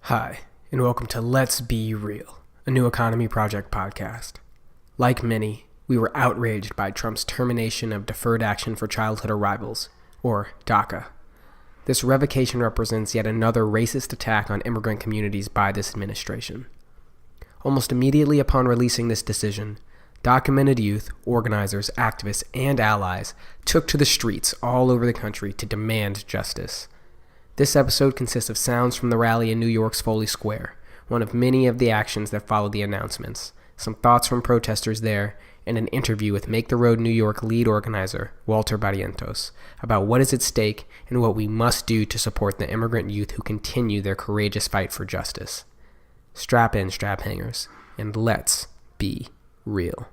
Hi, and welcome to Let's Be Real, a new economy project podcast. Like many, we were outraged by Trump's termination of Deferred Action for Childhood Arrivals, or DACA. This revocation represents yet another racist attack on immigrant communities by this administration. Almost immediately upon releasing this decision, documented youth, organizers, activists, and allies took to the streets all over the country to demand justice. This episode consists of sounds from the rally in New York's Foley Square, one of many of the actions that followed the announcements, some thoughts from protesters there, and an interview with Make the Road New York lead organizer Walter Barrientos about what is at stake and what we must do to support the immigrant youth who continue their courageous fight for justice. Strap in, strap hangers, and let's be real.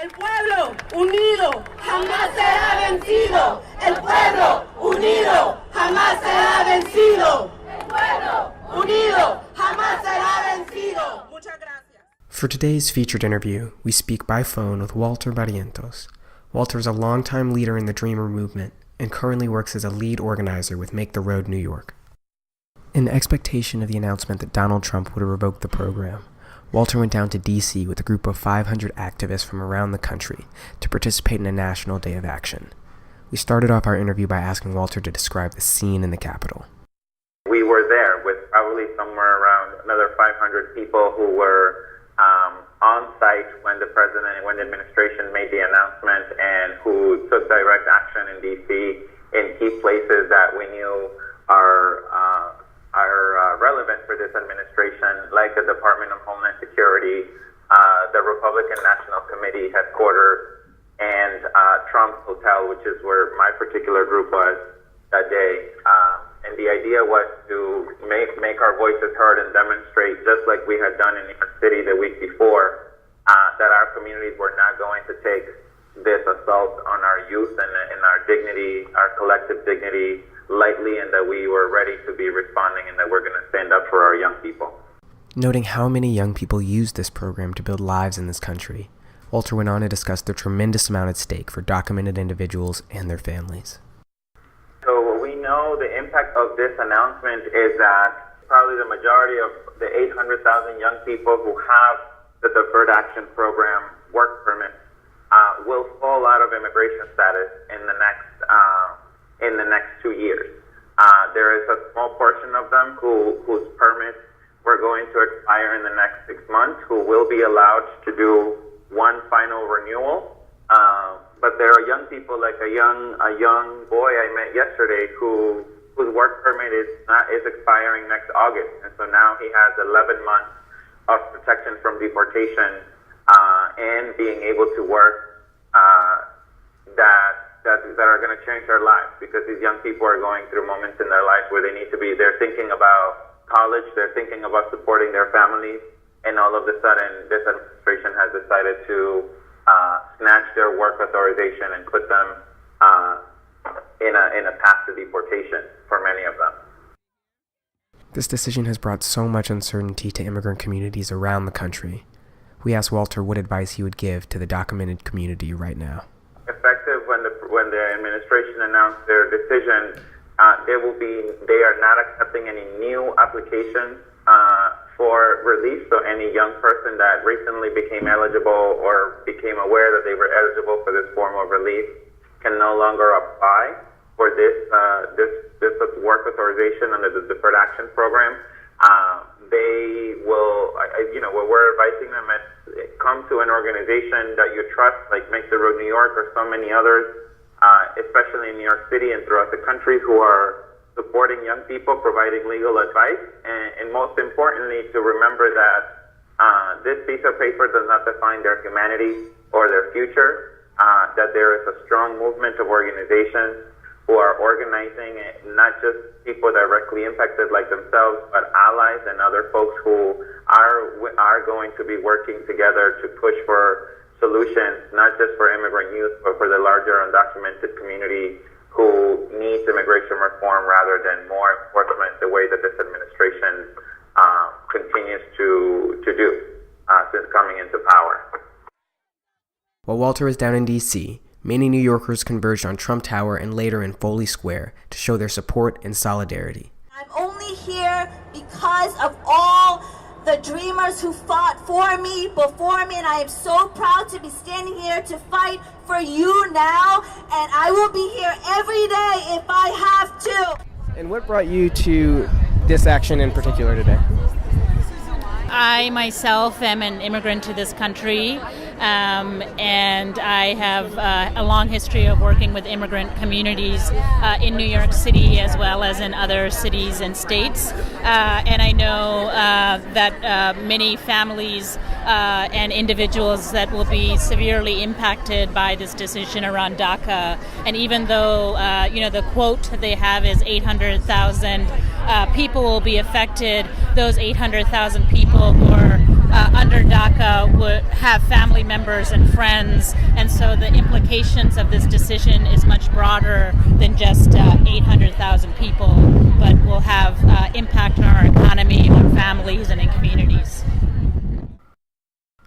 El pueblo unido jamás será vencido. El pueblo unido jamás será vencido. El pueblo unido jamás será vencido. Muchas gracias. For today's featured interview, we speak by phone with Walter Barrientos. Walter is a longtime leader in the Dreamer movement and currently works as a lead organizer with Make the Road New York. In expectation of the announcement that Donald Trump would revoke the program, Walter went down to D.C. with a group of 500 activists from around the country to participate in a national day of action. We started off our interview by asking Walter to describe the scene in the Capitol. We were there with probably somewhere around another 500 people who were on site when the administration made the announcement and who took direct action in D.C. in key places that we knew are relevant for this administration, like the Department of Homeland Security, the Republican National Committee headquarters, and Trump's hotel, which is where my particular group was that day. And the idea was to make our voices heard and demonstrate, just like we had done in New York City the week before, that our communities were not going to take this assault on our youth and our dignity, our collective dignity, lightly, and that we were ready to be responding and that we're going to stand up for our young people. Noting how many young people use this program to build lives in this country, Walter went on to discuss the tremendous amount at stake for documented individuals and their families. So we know the impact of this announcement is that probably the majority of the 800,000 young people who have the Deferred Action Program work permit will fall out of immigration status in the next 2 years. There is a small portion of them whose permits were going to expire in the next 6 months, who will be allowed to do one final renewal. But there are young people, like a young boy I met yesterday whose work permit is expiring next August, and so now he has 11 months of protection from deportation and being able to work that are going to change their lives, because these young people are going through moments in their life where they're thinking about college, they're thinking about supporting their families, and all of a sudden this administration has decided to snatch their work authorization and put them in a path to deportation for many of them. This decision has brought so much uncertainty to immigrant communities around the country. We asked Walter what advice he would give to the documented community right now. Effective when the administration announced their decision, they are not accepting any new applications for relief. So any young person that recently became eligible or became aware that they were eligible for this form of relief can no longer apply for this work authorization under the Deferred Action Program. They will, we're advising them is come to an organization that you trust, like Make the Road New York or so many others, especially in New York City and throughout the country, who are supporting young people, providing legal advice, and most importantly, to remember that this piece of paper does not define their humanity or their future, that there is a strong movement of organizations who are organizing not just people directly impacted like themselves, but allies and other folks who are going to be working together to push for solutions, not just for immigrant youth, but for the larger undocumented community who needs immigration reform rather than more enforcement, the way that this administration continues to do since coming into power. While Walter was down in D.C., many New Yorkers converged on Trump Tower and later in Foley Square to show their support and solidarity. I'm only here because because of all the dreamers who fought for me, before me, and I am so proud to be standing here to fight for you now, and I will be here every day if I have to. And what brought you to this action in particular today? I myself am an immigrant to this country, and I have a long history of working with immigrant communities in New York City as well as in other cities and states. And I know that many families and individuals that will be severely impacted by this decision around DACA. And even though the quote they have is 800,000 people will be affected, those 800,000 people who are under DACA would have family members and friends, and so the implications of this decision is much broader than just 800,000 people, but will have impact on our economy, on families, and in communities.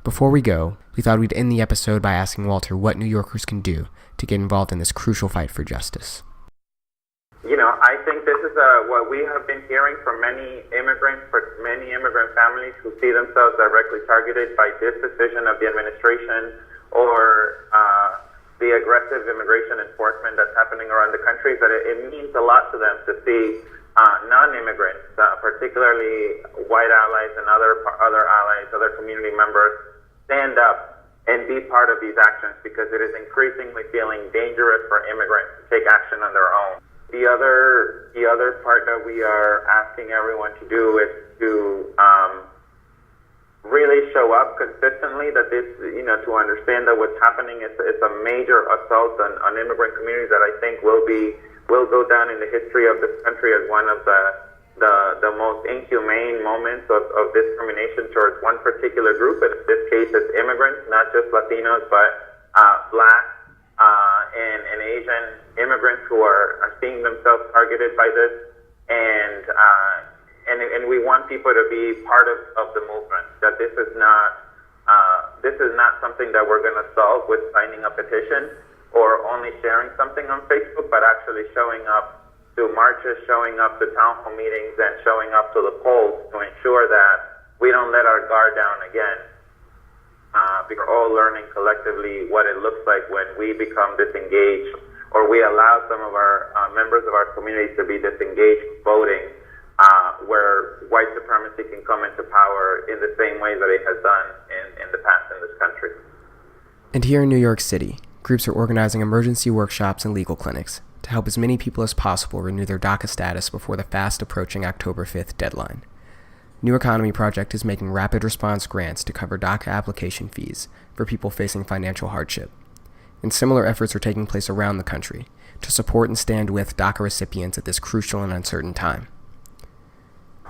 Before we go, we thought we'd end the episode by asking Walter what New Yorkers can do to get involved in this crucial fight for justice. I think this is what we have been hearing from many immigrant families who see themselves directly targeted by this decision of the administration or the aggressive immigration enforcement that's happening around the country, that it means a lot to them to see non-immigrants, particularly white allies and other allies, other community members, stand up and be part of these actions, because it is increasingly feeling dangerous for immigrants to take action on their own. The other part that we are asking everyone to do is to really show up consistently, that this, to understand that what's happening is a major assault on immigrant communities that I think will go down in the history of this country as one of the most inhumane moments of discrimination towards one particular group. And in this case, it's immigrants, not just Latinos, but Black and Asian immigrants who are seeing themselves targeted by this, and we want people to be part of the movement. That this is not something that we're going to solve with signing a petition or only sharing something on Facebook, but actually showing up to marches, showing up to town hall meetings, and showing up to the polls to ensure that we don't let our guard down again. We're all learning collectively what it looks like when we become disengaged, or we allow some of our members of our communities to be disengaged voting, where white supremacy can come into power in the same way that it has done in the past in this country. And here in New York City, groups are organizing emergency workshops and legal clinics to help as many people as possible renew their DACA status before the fast approaching October 5th deadline. New Economy Project is making rapid response grants to cover DACA application fees for people facing financial hardship. And similar efforts are taking place around the country to support and stand with DACA recipients at this crucial and uncertain time.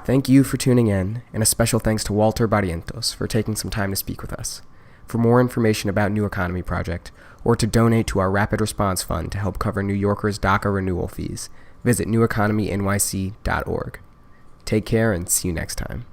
Thank you for tuning in, and a special thanks to Walter Barrientos for taking some time to speak with us. For more information about New Economy Project, or to donate to our Rapid Response Fund to help cover New Yorkers' DACA renewal fees, visit neweconomynyc.org. Take care and see you next time.